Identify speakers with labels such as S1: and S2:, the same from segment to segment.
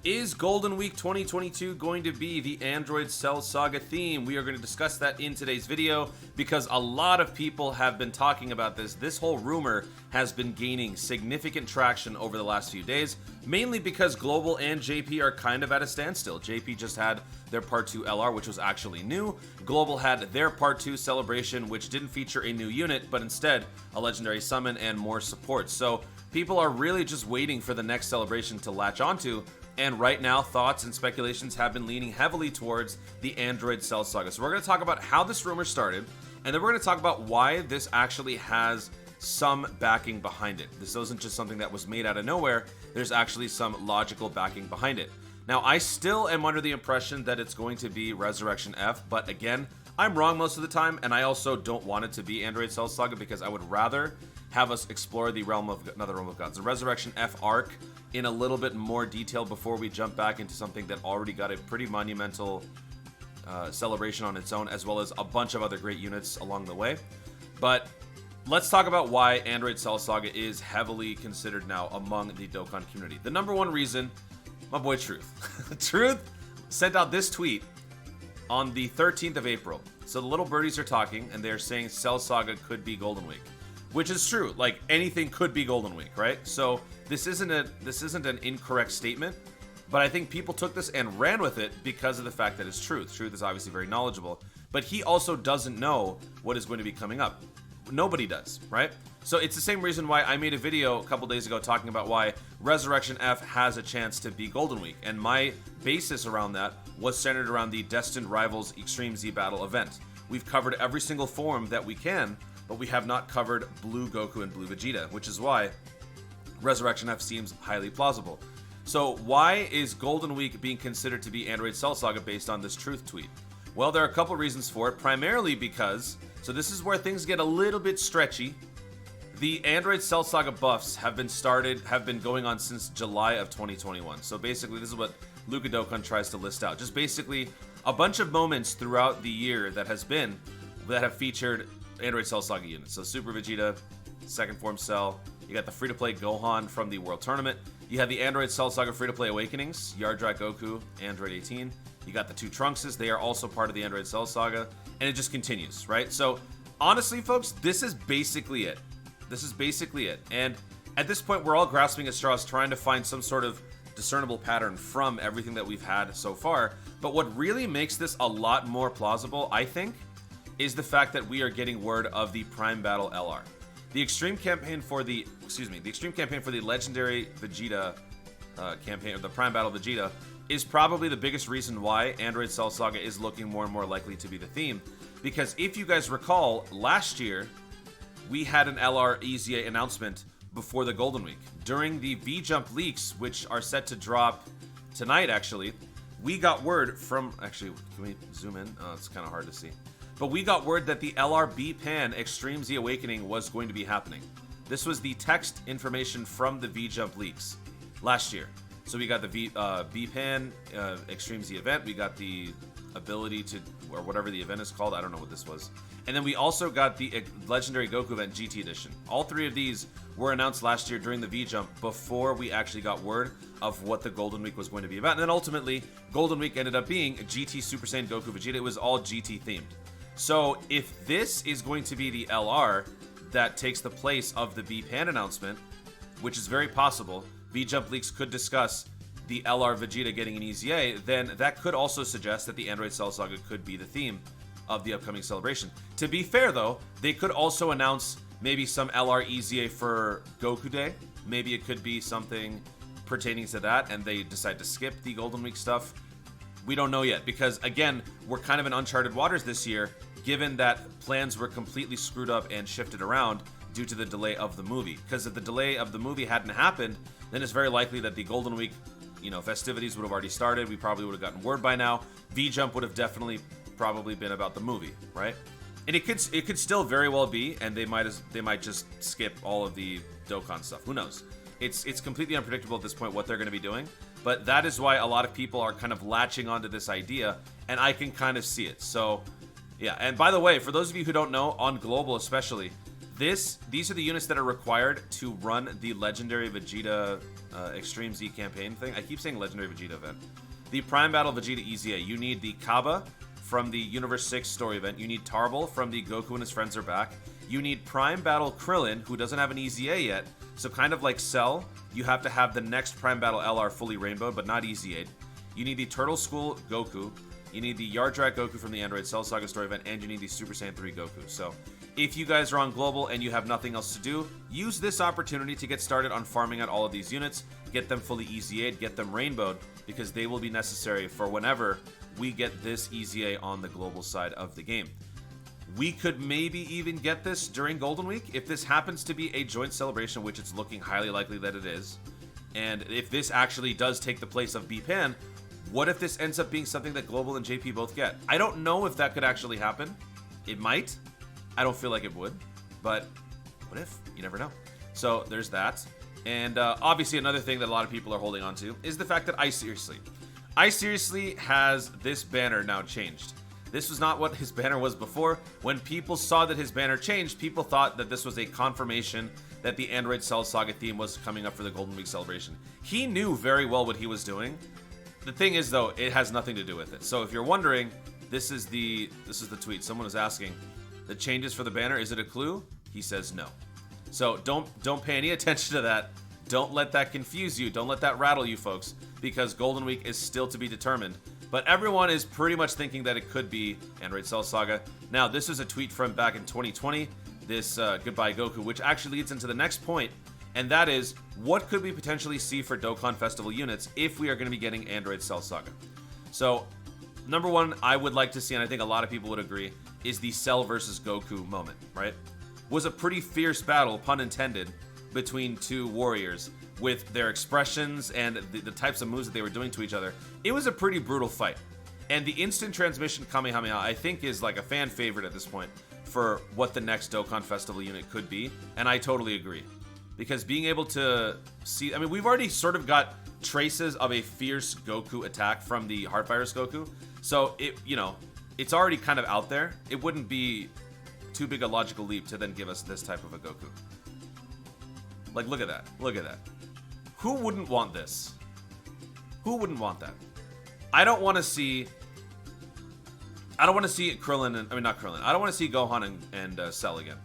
S1: Is Golden Week 2022 going to be the Android Cell Saga theme? We are going to discuss that in today's video because a lot of people have been talking about this. This whole rumor has been gaining significant traction over the last few days, mainly because Global and JP are kind of at a standstill. JP just had their Part 2 LR, which was actually new. Global had their Part 2 celebration, which didn't feature a new unit, but instead a legendary summon and more support. So people are really just waiting for the next celebration to latch onto. And right now, thoughts and speculations have been leaning heavily towards the Android Cell Saga. So we're going to talk about how this rumor started, and then we're going to talk about why this actually has some backing behind it. This wasn't just something that was made out of nowhere. There's actually some logical backing behind it. Now, I still am under the impression that it's going to be Resurrection F, but again, I'm wrong most of the time, and I also don't want it to be Android Cell Saga because I would rather have us explore the realm of another realm of gods, the Resurrection F arc, in a little bit more detail before we jump back into something that already got a pretty monumental celebration on its own, as well as a bunch of other great units along the way. But let's talk about why Android Cell Saga is heavily considered now among the Dokkan community. The number one reason, my boy Truth. Truth sent out this tweet on the 13th of April. So the little birdies are talking, and they're saying Cell Saga could be Golden Week. Which is true. Like, anything could be Golden Week, right? So this isn't an incorrect statement, but I think people took this and ran with it because of the fact that it's Truth. Truth is obviously very knowledgeable, but he also doesn't know what is going to be coming up. Nobody does, right? So it's the same reason why I made a video a couple days ago talking about why Resurrection F has a chance to be Golden Week, and my basis around that was centered around the Destined Rivals Extreme Z Battle event. We've covered every single form that we can, but we have not covered Blue Goku and Blue Vegeta, which is why Resurrection F seems highly plausible. So why is Golden Week being considered to be Android Cell Saga based on this Truth tweet? Well, there are a couple reasons for it, primarily because, so this is where things get a little bit stretchy. The Android Cell Saga buffs have been going on since July of 2021. So basically, this is what Luka Dokkan tries to list out. Just basically a bunch of moments throughout the year that have featured Android Cell Saga units. So Super Vegeta, Second Form Cell. You got the free-to-play Gohan from the World Tournament. You have the Android Cell Saga free-to-play Awakenings, Yardrat Goku, Android 18. You got the two Trunkses. They are also part of the Android Cell Saga. And it just continues, right? So honestly, folks, this is basically it. And at this point, we're all grasping at straws trying to find some sort of discernible pattern from everything that we've had so far. But what really makes this a lot more plausible, I think, is the fact that we are getting word of the Prime Battle LR. The extreme campaign for the legendary Vegeta campaign, or the Prime Battle Vegeta, is probably the biggest reason why Android Cell Saga is looking more and more likely to be the theme. Because if you guys recall, last year, we had an LR EZA announcement before the Golden Week. During the V-Jump leaks, which are set to drop tonight, actually, we got word from... Actually, can we zoom in? Oh, it's kind of hard to see. But we got word that the LRB Pan Extreme Z Awakening was going to be happening. This was the text information from the V-Jump leaks last year. So we got the B Pan Extreme Z event. We got the ability to, or whatever the event is called. I don't know what this was. And then we also got the Legendary Goku event GT Edition. All three of these were announced last year during the V-Jump before we actually got word of what the Golden Week was going to be about. And then ultimately, Golden Week ended up being GT Super Saiyan Goku Vegeta. It was all GT themed. So if this is going to be the LR that takes the place of the B-Pan announcement, which is very possible, V-Jump leaks could discuss the LR Vegeta getting an EZA, then that could also suggest that the Android Cell Saga could be the theme of the upcoming celebration. To be fair, though, they could also announce maybe some LR EZA for Goku Day. Maybe it could be something pertaining to that, and they decide to skip the Golden Week stuff. We don't know yet, because, again, we're kind of in uncharted waters this year, given that plans were completely screwed up and shifted around due to the delay of the movie. Because if the delay of the movie hadn't happened, then it's very likely that the Golden Week, festivities would have already started. We probably would have gotten word by now. V-Jump would have definitely probably been about the movie, right? And it could still very well be, and they might just skip all of the Dokkan stuff. Who knows? It's completely unpredictable at this point what they're going to be doing. But that is why a lot of people are kind of latching onto this idea, and I can kind of see it. So, yeah. And by the way, for those of you who don't know, on Global especially, These are the units that are required to run the Legendary Vegeta Extreme Z campaign thing. I keep saying Legendary Vegeta event. The Prime Battle Vegeta EZA. You need the Kaba from the Universe 6 story event. You need Tarbal from the Goku and his friends are back. You need Prime Battle Krillin, who doesn't have an EZA yet. So kind of like Cell, you have to have the next Prime Battle LR fully rainbowed, but not EZA'd. You need the Turtle School Goku. You need the Yardrat Goku from the Android Cell Saga story event, and you need the Super Saiyan 3 Goku. So, if you guys are on Global and you have nothing else to do, use this opportunity to get started on farming out all of these units, get them fully EZA'd, get them rainbowed, because they will be necessary for whenever we get this EZA on the global side of the game. We could maybe even get this during Golden Week. If this happens to be a joint celebration, which it's looking highly likely that it is, and if this actually does take the place of B-Pan, what if this ends up being something that Global and JP both get? I don't know if that could actually happen. It might. I don't feel like it would. But what if? You never know. So there's that. And obviously another thing that a lot of people are holding on to is the fact that I Seriously has this banner now changed. This was not what his banner was before. When people saw that his banner changed, people thought that this was a confirmation that the Android Cell Saga theme was coming up for the Golden Week celebration. He knew very well what he was doing. The thing is, though, it has nothing to do with it. So if you're wondering, this is the tweet. Someone was asking, the changes for the banner, is it a clue? He says no. So don't pay any attention to that. Don't let that confuse you. Don't let that rattle you, folks, because Golden Week is still to be determined. But everyone is pretty much thinking that it could be Android Cell Saga. Now, this is a tweet from back in 2020, this Goodbye Goku, which actually leads into the next point, and that is, what could we potentially see for Dokkan Festival units if we are going to be getting Android Cell Saga? So, number one, I would like to see, and I think a lot of people would agree, is the Cell versus Goku moment, right? Was a pretty fierce battle, pun intended, between two warriors with their expressions and the types of moves that they were doing to each other. It was a pretty brutal fight. And the instant transmission Kamehameha, I think, is like a fan favorite at this point for what the next Dokkan Festival unit could be, and I totally agree. Because being able to see, I mean, we've already sort of got traces of a fierce Goku attack from the Heart Virus Goku. So, it's already kind of out there. It wouldn't be too big a logical leap to then give us this type of a Goku. Like, look at that. Look at that. Who wouldn't want this? Who wouldn't want that? I don't want to see Krillin, not Krillin. I don't want to see Gohan and Cell again.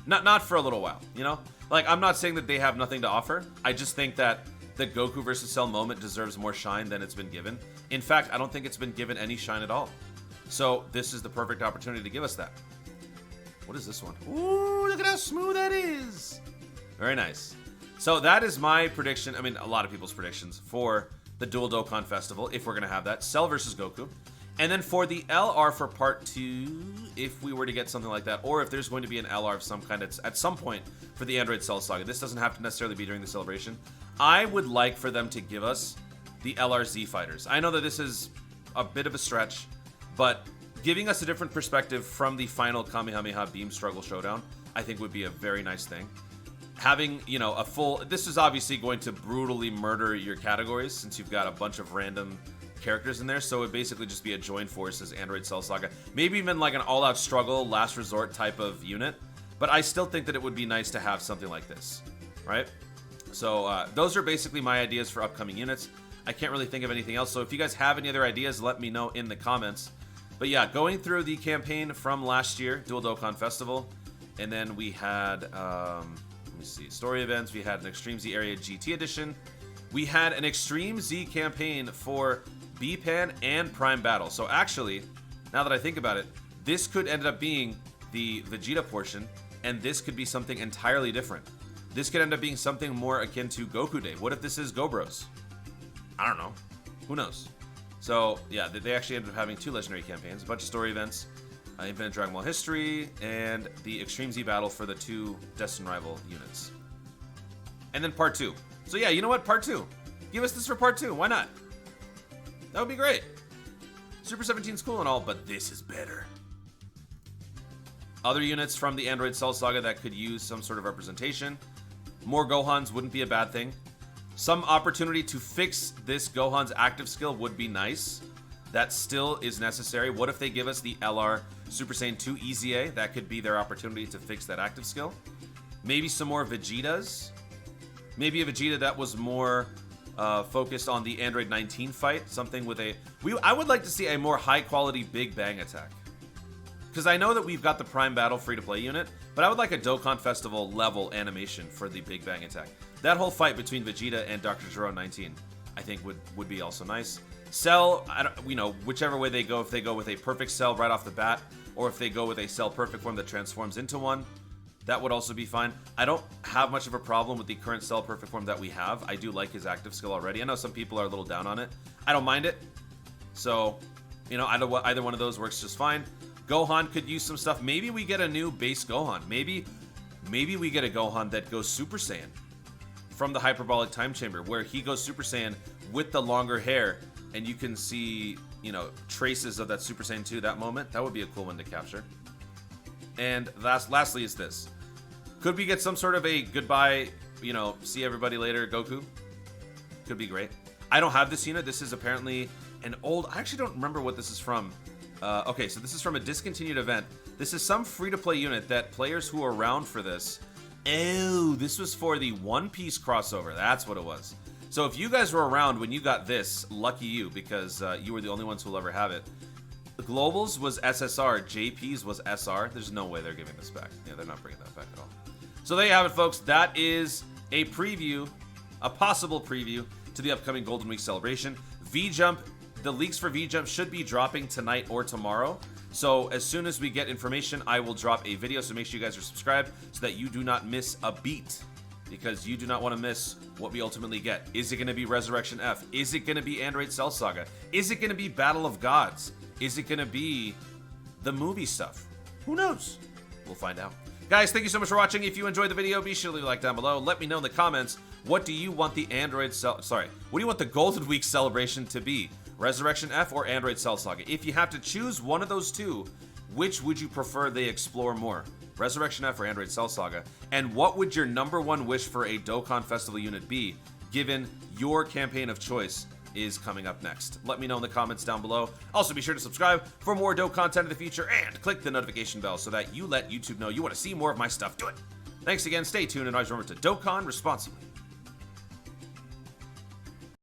S1: Not for a little while, you know? Like, I'm not saying that they have nothing to offer. I just think that the Goku versus Cell moment deserves more shine than it's been given. In fact, I don't think it's been given any shine at all. So, this is the perfect opportunity to give us that. What is this one? Ooh, look at how smooth that is. Very nice. So, that is my prediction. I mean, a lot of people's predictions for the Dual Dokkan Festival, if we're going to have that. Cell versus Goku. And then for the LR for part 2, if we were to get something like that, or if there's going to be an LR of some kind at some point for the Android Cell Saga, this doesn't have to necessarily be during the celebration, I would like for them to give us the LRZ fighters. I know that this is a bit of a stretch, but giving us a different perspective from the final Kamehameha Beam Struggle Showdown, I think would be a very nice thing. Having, a full... This is obviously going to brutally murder your categories, since you've got a bunch of random characters in there, so it would basically just be a joined forces Android Cell Saga. Maybe even like an all-out struggle, last resort type of unit, but I still think that it would be nice to have something like this, right? So those are basically my ideas for upcoming units. I can't really think of anything else, so if you guys have any other ideas, let me know in the comments. But yeah, going through the campaign from last year, Dual Dokkan Festival, and then we had, let me see, story events, we had an Extreme Z Area GT Edition, we had an Extreme Z campaign for B-Pan and Prime Battle. So actually, now that I think about it, this could end up being the Vegeta portion, and this could be something entirely different. This could end up being something more akin to Goku Day. What if this is Gobros? I don't know. Who knows? So, yeah, they actually ended up having 2 legendary campaigns, a bunch of story events, Infinite Dragon Ball History, and the Extreme Z battle for the 2 Destined Rival units. And then part 2. So yeah, you know what? Part 2. Give us this for part 2. Why not? That would be great. Super 17's cool and all, but this is better. Other units from the Android Cell Saga that could use some sort of representation. More Gohans wouldn't be a bad thing. Some opportunity to fix this Gohan's active skill would be nice. That still is necessary. What if they give us the LR Super Saiyan 2 EZA? That could be their opportunity to fix that active skill. Maybe some more Vegetas. Maybe a Vegeta that was more focused on the Android 19 fight. Something with a... I would like to see a more high-quality Big Bang attack. Because I know that we've got the Prime Battle free-to-play unit, but I would like a Dokkan Festival level animation for the Big Bang attack. That whole fight between Vegeta and Dr. Gero 19, I think would be also nice. Cell, whichever way they go, if they go with a perfect Cell right off the bat, or if they go with a Cell perfect form that transforms into one, that would also be fine. I don't have much of a problem with the current Cell perfect form that we have. I do like his active skill already. I know some people are a little down on it. I don't mind it. So, either one of those works just fine. Gohan could use some stuff. Maybe we get a new base Gohan. Maybe we get a Gohan that goes Super Saiyan from the Hyperbolic Time Chamber, where he goes Super Saiyan with the longer hair, and you can see, traces of that Super Saiyan 2, that moment. That would be a cool one to capture. And lastly is this. Could we get some sort of a goodbye, see everybody later Goku? Could be great. I don't have this unit. This is apparently an old... I actually don't remember what this is from. Okay, so this is from a discontinued event. This is some free-to-play unit that players who are around for this... Oh, this was for the One Piece crossover. That's what it was. So if you guys were around when you got this, lucky you, because you were the only ones who will ever have it. The Globals was SSR, JP's was SR. There's no way they're giving this back. Yeah, they're not bringing that back at all. So there you have it, folks. That is a preview, a possible preview to the upcoming Golden Week celebration. V-Jump, the leaks for V-Jump should be dropping tonight or tomorrow. So as soon as we get information, I will drop a video. So make sure you guys are subscribed so that you do not miss a beat, because you do not want to miss what we ultimately get. Is it going to be Resurrection F? Is it going to be Android Cell Saga? Is it going to be Battle of Gods? Is it going to be the movie stuff? Who knows? We'll find out. Guys, thank you so much for watching. If you enjoyed the video, be sure to leave a like down below. Let me know in the comments, what do you want the what do you want the Golden Week celebration to be? Resurrection F or Android Cell Saga? If you have to choose one of those two, which would you prefer they explore more? Resurrection F or Android Cell Saga? And what would your #1 wish for a Dokkan Festival unit be, given your campaign of choice is coming up next? Let me know in the comments down below. Also, be sure to subscribe for more dope content in the future, and click the notification bell so that you let YouTube know you want to see more of my stuff. Do it! Thanks again, stay tuned, and always remember to Dokkan responsibly.